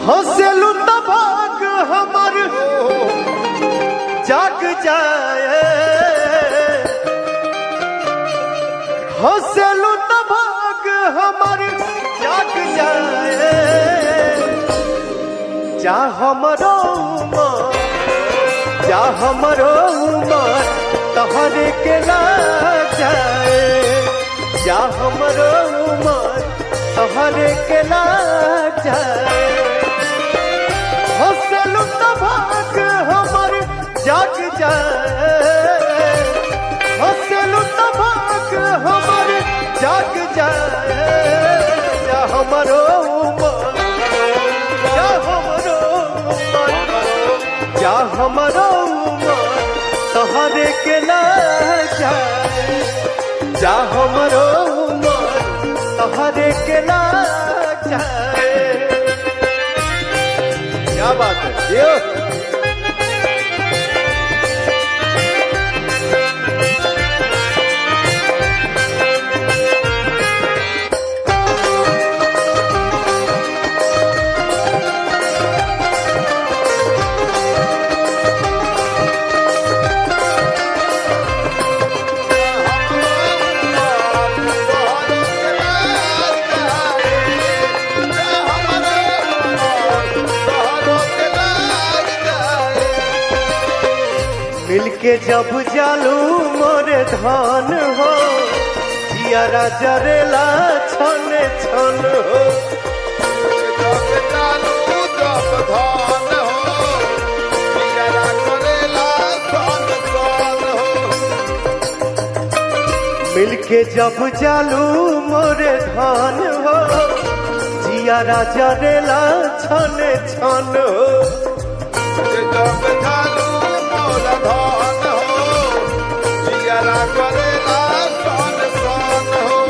हंसलू तबाक हमर जाग जाए, हंसलू तबाक हमर जाग जाए, जा हमरो उमर, जा हमरो उमर तहरे के लाग जाए, जा हमरो उमर तहरे के लाग जाए, हंसलू तबाक हमर जाग जाए, हंसलू तबाक हमर जाग जाए, जा हमरो उमर, जा हमरो उमर, जा हमरो उमर तहरे के लाग जाए, जा हमरो उमर तहरे के लाग जाए। क्या बात है ये? मिलके जब जालू मोरे धान हो, जियारा जरेला छन छन हो, जब जालू जब धान हो, जियारा जरेला छन छन हो। मिलके जब जालू मोरे धान हो, जियारा जरेला छन छन हो, जब जालू मोरा धान हो, जियारा करेला सन सन हो।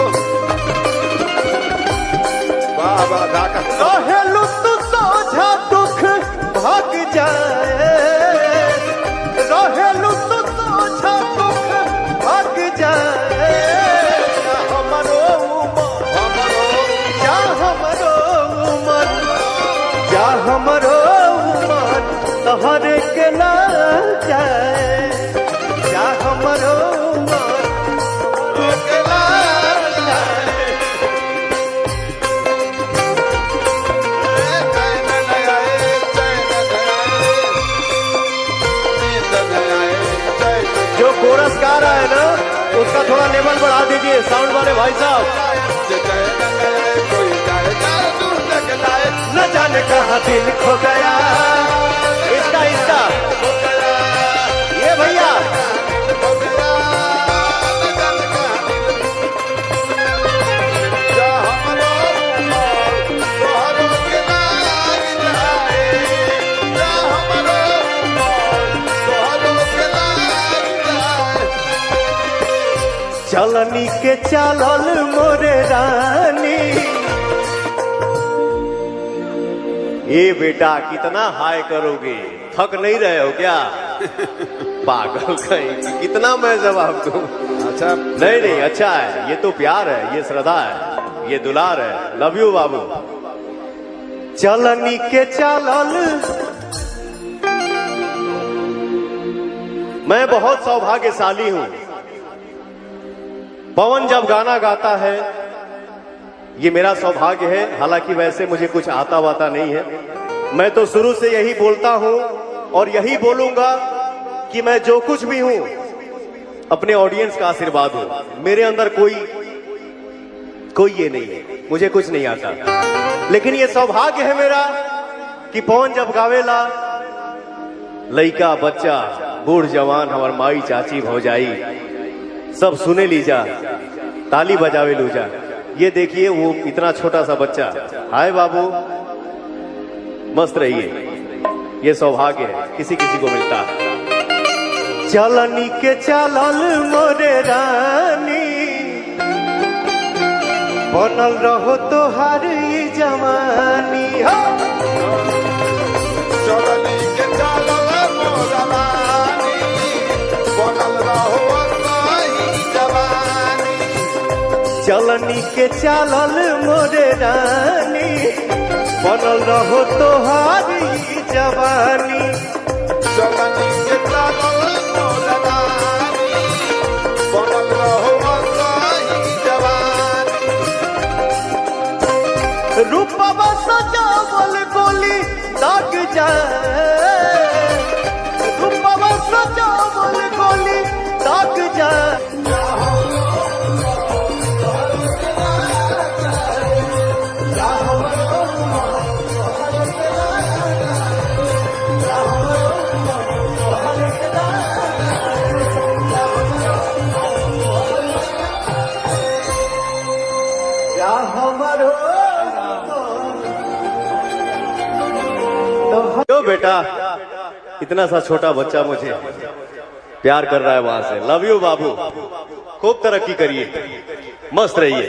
बाबा धाका रहेलू तू सोझा दुख भाग जाए, रहेलू तू सोझा दुख भाग जाए, जा हमरो उमर, जा हमरो उमर, जा हमरो उमर तहरे के लाग जाए, जा हमरो उमर तहरे के लाग जाए। जो कोरस गा रहा है ना, उसका थोड़ा लेवल बढ़ा दीजिए साउंड वाले भाई साहब। न जाने कहाँ दिल खो गया, इसका इसका ये भैया चलनी के चलल मोरे रानी। ये बेटा कितना हाय करोगे, थक नहीं रहे हो क्या? पागल कहीं, कितना मैं जवाब दूं? अच्छा नहीं नहीं अच्छा है, ये तो प्यार है, ये श्रद्धा है, ये दुलार है। लव यू बाबू। चलनी के चलल, मैं बहुत सौभाग्यशाली हूं। पवन जब गाना गाता है ये मेरा सौभाग्य है। हालांकि वैसे मुझे कुछ आता वाता नहीं है, मैं तो शुरू से यही बोलता हूं और यही बोलूंगा कि मैं जो कुछ भी हूं अपने ऑडियंस का आशीर्वाद हूं। मेरे अंदर कोई ये नहीं है, मुझे कुछ नहीं आता, लेकिन ये सौभाग्य है मेरा कि पवन जब गावेला, लइका बच्चा बूढ़ जवान हमार माई चाची भौजाई सब सुने लीजा, ताली बजावे लूजा। ये देखिए वो इतना छोटा सा बच्चा, हाय बाबू, मस्त रहिए। ये सौभाग्य है, किसी किसी को मिलता है। चलनी के चलल मोरे रानी, बनल रहो तोहार ई जवानी। चलनी के चलल मोरा रानी, बनल रहो सही जवानी। चलनी के चलल मोरे रानी, बनल रहो तोहारी जवानी जवानी के लागल मोरा रानी बनल रहो असही जवानी रूपवा सजावल गोली दाग जाए रूपवा सजावल गोली दाग जाए तो बेटा इतना सा छोटा बच्चा मुझे प्यार कर रहा है वहां से। लव यू बाबू, खूब तरक्की करिए, मस्त रहिए।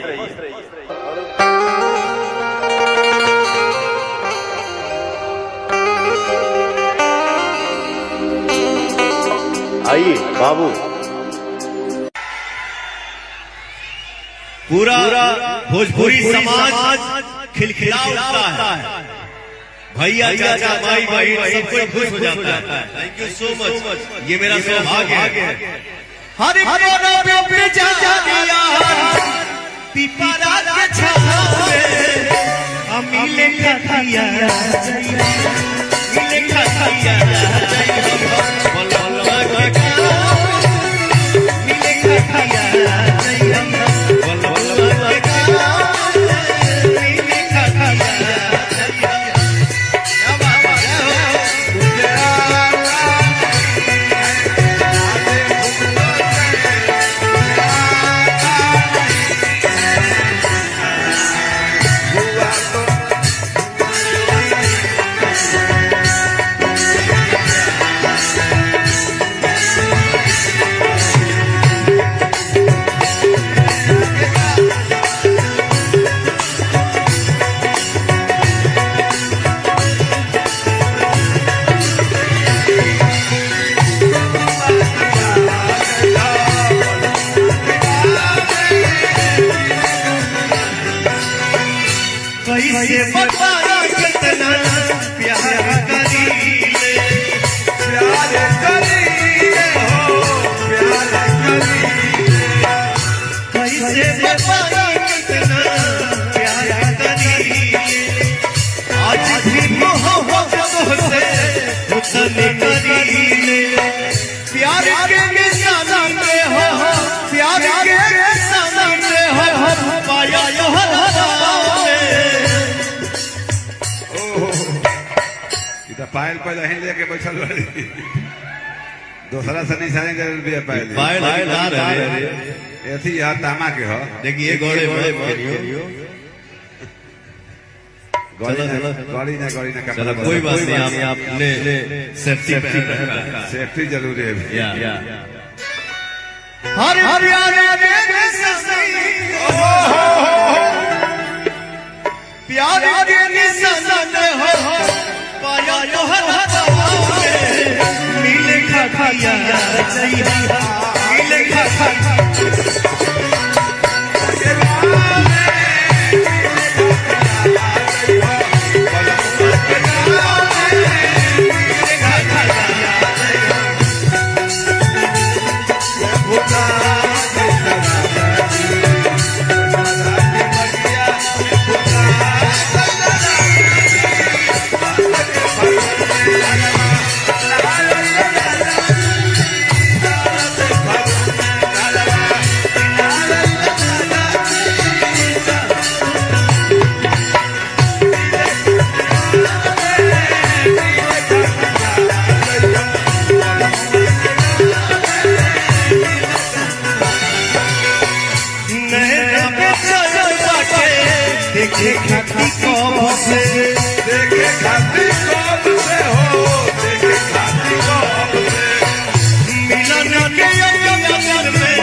आइए बाबू। पूरा भोजपुरी समाज खिलखिला उठता है, भैया चाचा माई बहन सब कोई खुश हो जाता है। थैंक यू सो मच, ये मेरा सौभाग्य है। हर कोना पे जा दिया पिपरा के छाव में मिले खतिया मिले खतिया बलबला के मिले खतिया बलबला के मिले खतिया। कैसे बताया कितना प्यार करीले प्यार करीले हो प्यार करीले कैसे बताया कितना प्यार करीले आज भी मोहब्बत से उतने करीले प्यार के निशाना पे हो प्यार के निशाना पे हो पाया यो पायल पहले ही लेके बैठल रही दूसरा से नहीं सारे जरूर भी पायल पायल ना रहे ऐसी यार तामा के हो देखिए गोड़े बड़े गड़ी ना चलो कोई बात नहीं, आपने सेफ्टी जरूरी है। हर हर प्यार के निशान हो पाया यो मिले खतिया मिले खतिया देखे खाती कौन से देखे खाती कौन से हो देखे खाती कौन से मिलन के अंगन में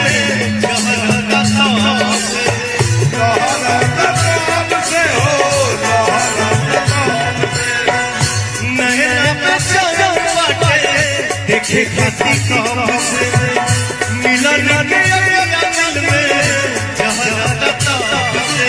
जहरता कौन से हो लहरता कौन से नहर में चल बाटे देखे खाती कौन से मिलन के अंगन में जहरता कौन से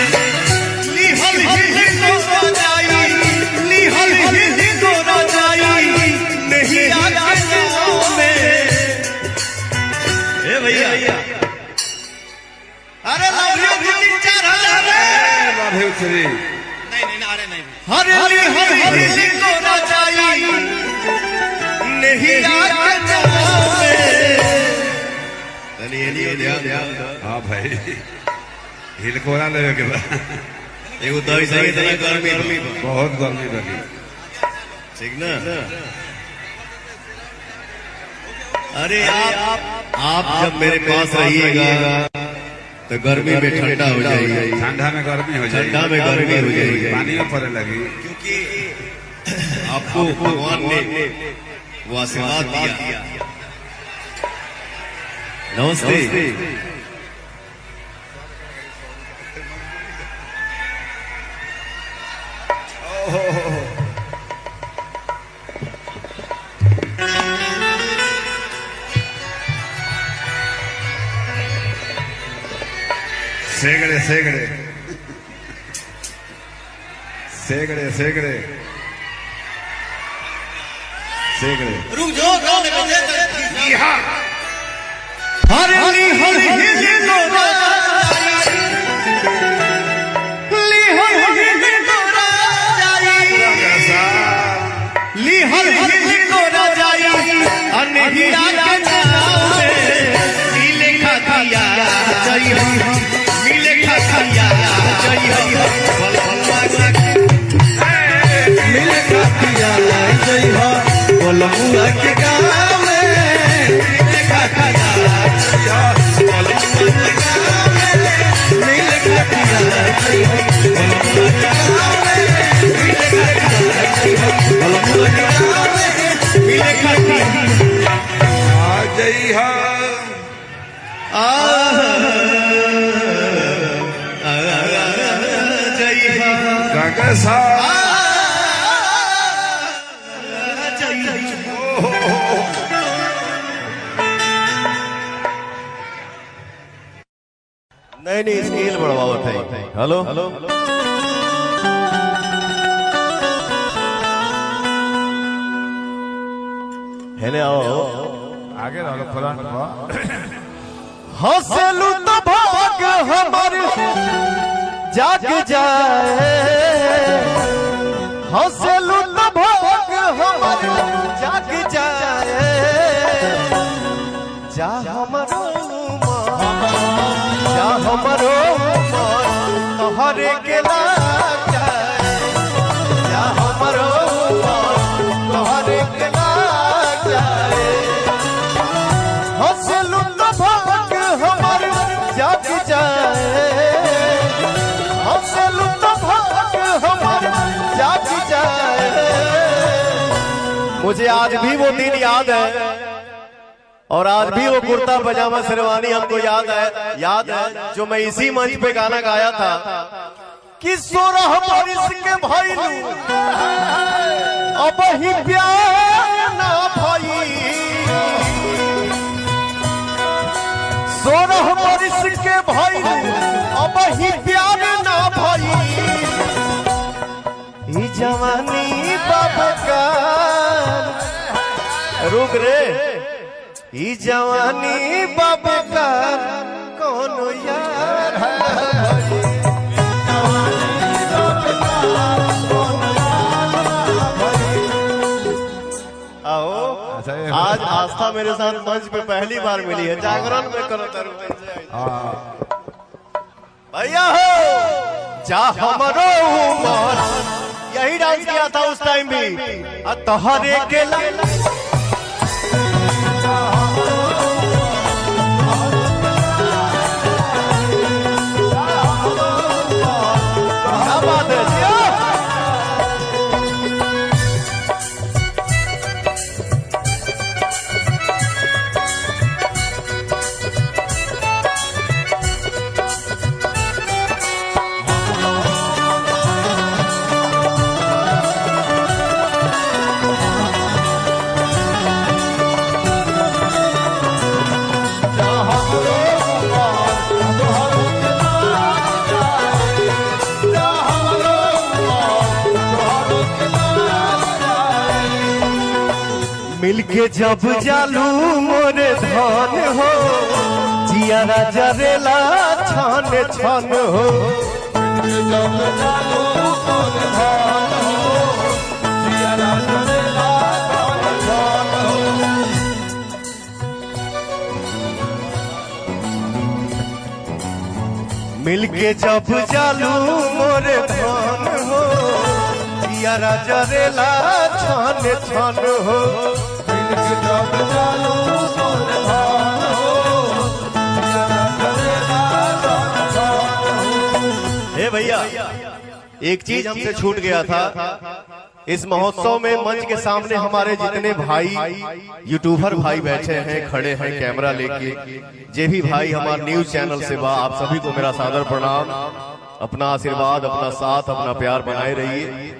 हरी हरी को ना चाहिए नहीं हाँ भाई हिलकोरा लेवे के बाद एगो दही सही इतना गर्मी बहुत गर्मी लगी ठीक ना। अरे आप जब मेरे पास रहिएगा तो गर्मी में ठंडा हो जाएगी, ठंडा में गर्मी हो जाएगी, ठंडा में गर्मी हो जाएगी, पानी में पड़ने लगी क्योंकि आपको भगवान ने वो आशीर्वाद दिया। नमस्ते। सेगड़े सेगड़े सेगड़े सेगड़े सेगड़े रुक जाओ हरी हरी बोलमुआ के गाँव में नहीं स्केल बढ़ावत है। हेलो हेलो हेने आओ आगे रहो फलान हंसलू तो भाग हमार जाग जाए, हंसलू तो भाग हमार जाग जाए, जा हमारो जा हमारो तोहरे के लाग जाए, जा हमारो तोहरे के लाग जाए, हंसलू तो भाग हमार जाग जाए, हंसलू तो भाग हमार जाग जाए। मुझे आज भी वो दिन याद है और आज भी वो कुर्ता पजामा शेरवानी हमको याद है जो मैं इसी मंच पे गाना गाया था कि 16 बरिस के भइलू अब ही प्यार ना भई, 16 बरिस के भइलू अब ही प्यार ना भई, ई जवानी बाबा का रुक रे, ई जवानी बाबा का कौन यार आओ आज आस्था मेरे साथ मंच पे पहली बार मिली है, जागरण में करो भैया हो जा हमारो उमर, यही डांस किया था उस टाइम भी तोहरे के मिलके जब जालू मोरे धान हो, जियारा जरेला छान छान हो, जब जालू मोरे धान हो, मिलके जब चालू मोरे धान हो यारा जरेला छान छान हो मिलके जब चालू मोरे धान हो यारा जरेला छान छान हो। हे भैया एक चीज हमसे छूट गया था। इस महोत्सव में मंच के सामने हमारे जितने भाई यूट्यूबर भाई बैठे हैं खड़े हैं कैमरा लेके, जे भी भाई हमारे न्यूज चैनल से बा, आप सभी को मेरा सादर प्रणाम। अपना आशीर्वाद, अपना साथ, अपना प्यार बनाए रहिए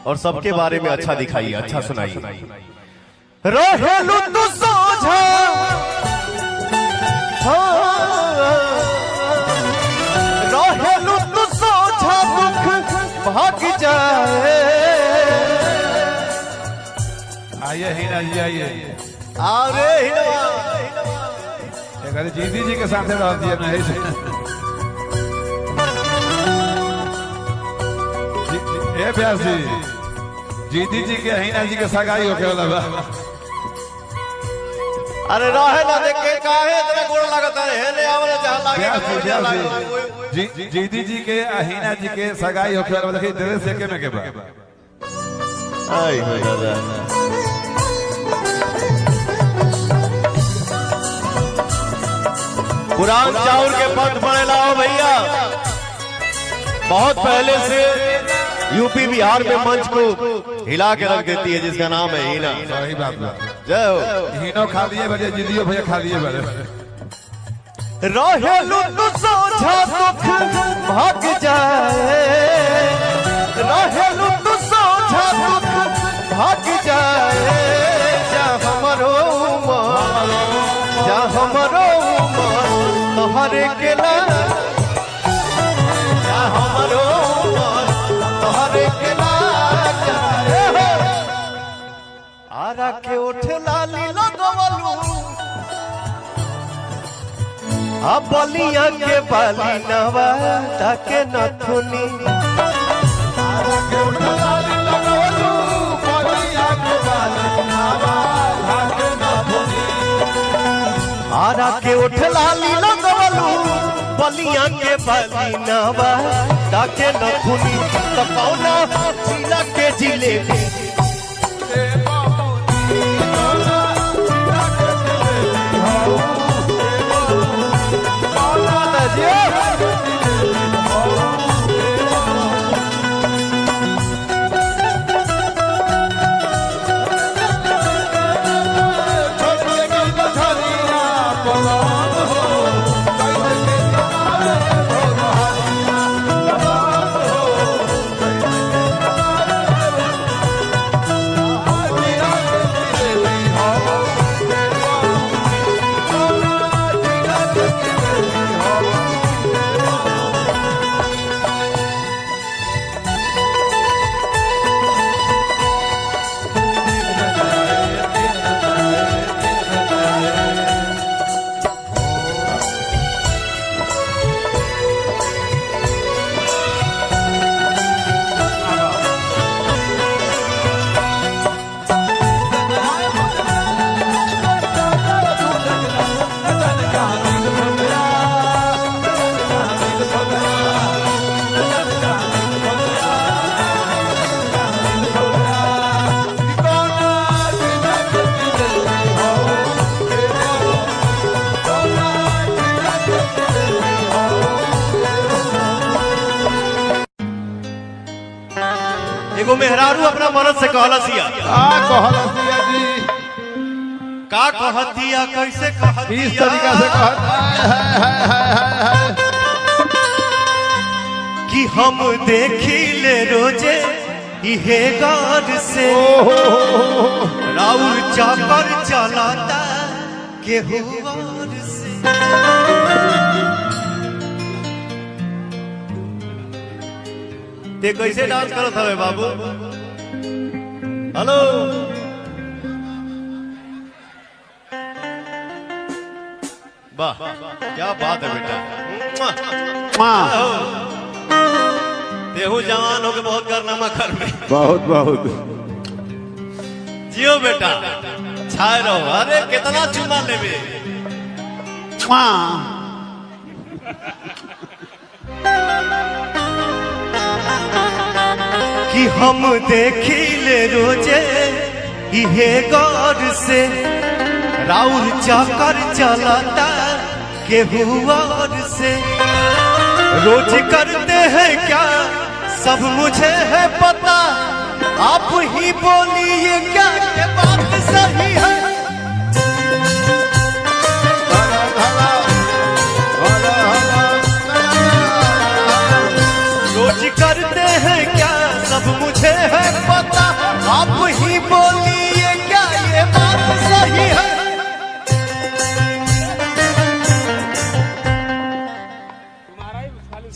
और सबके बारे में अच्छा दिखाइए, अच्छा सुनाइए। रहेलू तू सोझा रहेलू तू सोझा दुख भाग जाए। आइए हीना जी आइए। अरे अगर जीती जी के साथ रह दिया नहीं से ए प्यार जी जीती जी के हीना जी के सगाई होके वाला बा। अरे रहे ना देख के काहे इतना गोड़ लगता है ले आवला चाह प्यार लागे जी जीती जी के हीना जी के सगाई होके वाला देखिए तेरे से के में के बा। आई हो दादा पुरान चाउर के पंथ पड़े लाओ भैया। बहुत पहले से यूपी बिहार में मंच को हिला के रख देती है जिसका नाम है हीना। सही बात बा। जय हो। हीनो खा लिए बजे जीतियो भैया खा लिए बड़े। रहेलू तू सोझा दुख भाग जाए। रहेलू तू सोझा दुख भाग जाए। जा हमरो उमर जा हमरो उमर तोहरे के ला जा हमरो उमर तोहरे के ला आरा के उठ लाली लगवलू आ बलिया के बाली नवा ताके नथुनी आरा के उठ लाली लगवलू बलिया के बाली नवा ताके नथुनी। आरा के उठ लाली लगवलू बलिया के बाली नवा ताके नथुनी। त कौना जिला के जिलेबी एगो मेहरारू अपना मर्द से कहलसिया कहलसिया जी का कहतिया कैसे कहतिया इस तरीका से कि हम देखी ले रोजे इहे गार से राउर चाकर चलाता केहू और से। ते कैसे डांस करत हवे बाबू? हेलो वाह क्या बात है बेटा। तेहू जवान हो के बहुत कारनामा कर में बहुत बहुत जियो बेटा छाए रहो। अरे कितना चुना लेवे कि हम देखिले रोजे इहे गौर से राउर चक्कर चलता केहू और से। रोज करते हैं क्या सब मुझे है पता, आप ही बोलिए क्या ये बात सही है। रोज करते हैं क्या सब मुझे है पता, आप ही बोलिए क्या ये बात सही है।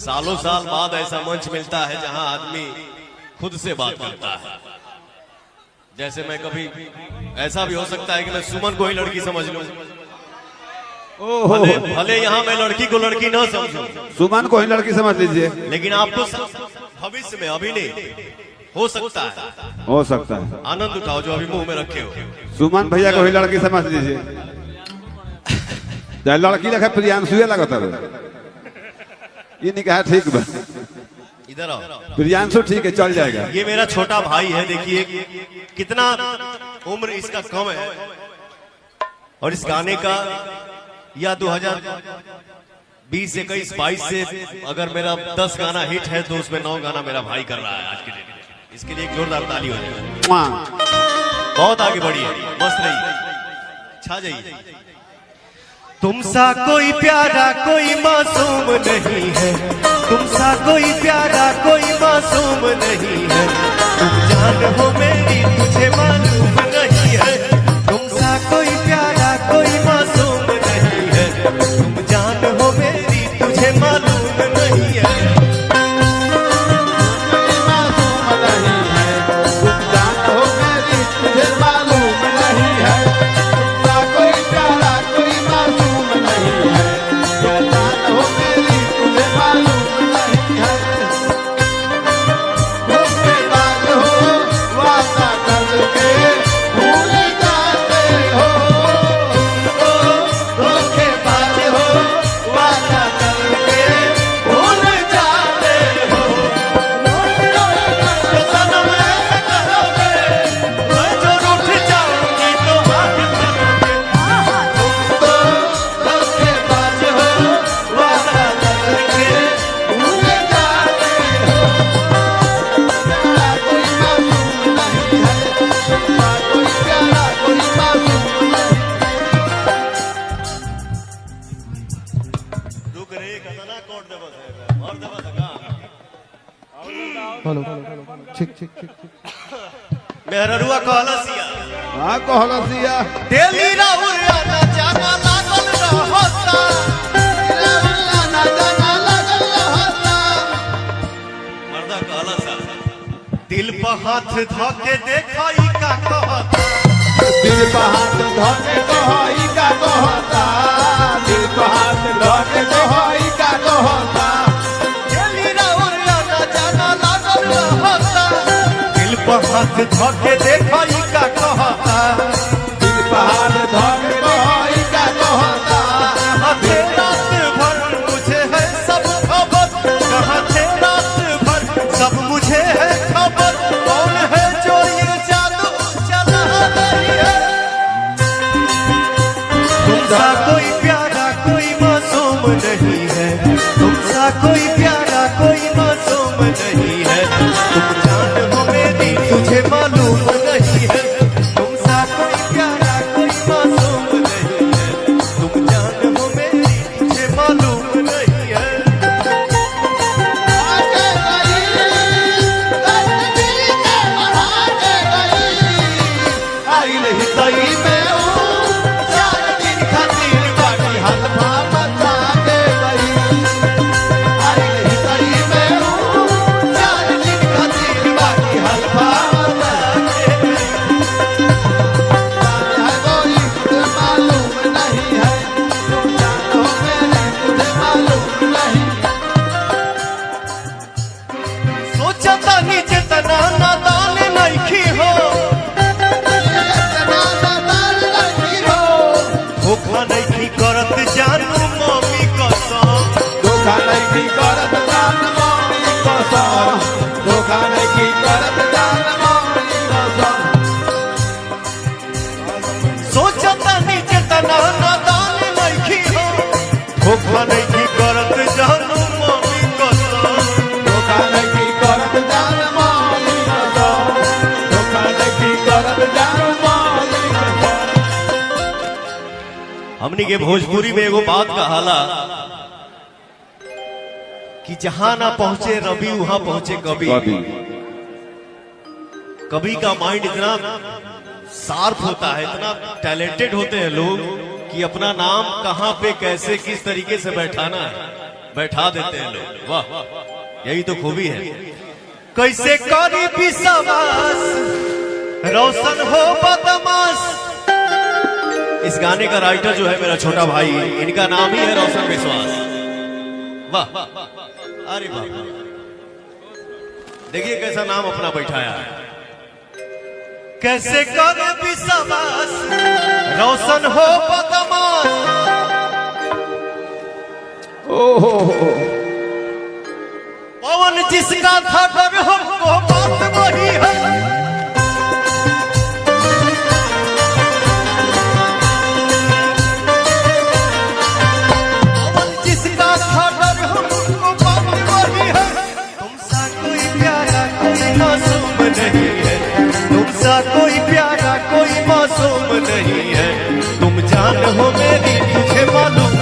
सालों साल बाद ऐसा मंच मिलता है जहां आदमी खुद से बात करता है। जैसे मैं कभी ऐसा भी हो सकता है कि मैं सुमन को ही लड़की समझ लूं, भले यहाँ मैं लड़की को लड़की ना समझूं, सुमन को ही लड़की समझ लीजिए, लेकिन आपको भविष्य में अभी नहीं हो सकता है, हो सकता है। आनंद उठाओ जो अभी मुंह में रखे हो। सुमन भैया को ही लड़की समझ लीजिए, चाहे लड़की लगे प्रियांशु लगता है। ये नहीं कहा ठीक बा, इधर आओ। प्रियांशु ठीक है, चल जाएगा। ये मेरा छोटा भाई है, देखिए कितना उम्र इसका कम है, और इस गाने का या 2020 21 22 से अगर मेरा 10 गाना हिट है तो उसमें 9 गाना मेरा भाई कर रहा है आज के डेट में। इसके लिए एक जोरदार ताली हो जाए। बहुत आगे बढ़ी है, मस्त रही, छा जाइए। तुमसा कोई प्यारा कोई मासूम नहीं है, तुमसा कोई प्यारा कोई मासूम नहीं है, तुम जान हो मेरी तुझे मालूम नहीं है। तुमसा कोई प्यारा कोई मासूम नहीं है, तुम जान हो मेरी तुझे मालूम नहीं है। मेहररुआ कहलसिया, हाँ कहलसिया, डेली राहुल आना जाना लागल रहता, आना जाना लागल रहता। मर्दा कहलसा, दिल पर हाथ धोके देखाई का कहता, दिल पर हाथ धोके कहाई का कहता, दिल पर हाथ धोके कहाई का कहता। डेली राहुल आना जाना लागल रहता, दिल पर हाथ धोके देखाई का कहता, दिल पर हाथ धोके कहाई का कहता। कहाँ थे रात भर मुझे है सब खबर, कहाँ थे रात भर सब मुझे है खबर, कौन है जो ये जादू चला रही है। तुमसा कोई प्यारा कोई मासूम नहीं है, तुमसा कोई प्यारा कोई मासूम नहीं है, तुम जान हो मेरी तुझे मालूम नहीं है। तुमसा कोई प्यारा कोई मासूम नहीं है, तुम जान हो मेरी तुझे मालूम नहीं है। आगे गई तकदीर के आगे गई, आई नहीं सही में हूँ, 4 दिन खातिर बाकी हलवा बचा के गई। आई नहीं सही में हूँ, 4 दिन खातिर बाकी हलवा बचा के करब जानू मालिक है। हमनी के भोजपुरी में एगो बात कहाला कि जहां ना पहुंचे रवि वहां पहुंचे कवि। कवि का माइंड इतना शार्प होता है, इतना टैलेंटेड होते हैं लोग कि अपना नाम कहां पे कैसे किस तरीके से बैठाना है बैठा देते हैं लोग। वाह, यही तो खूबी है। कैसे करी विश्वास रोशन हो बदमाश। इस गाने का राइटर जो है मेरा छोटा भाई, इनका नाम ही है रोशन विश्वास। वाह, अरे वाह, देखिए कैसा नाम अपना बैठाया है। कैसे करे विश्वास रोशन हो बदमाश। ओहो पवन जिसका था डर हमको बात वही है। पवन जिसका था डर हमको बात वही है। तुमसा कोई प्यारा कोई मासूम नहीं है। तुमसा कोई प्यारा कोई मासूम नहीं है। तुम जान हो मेरी तुझे मालूम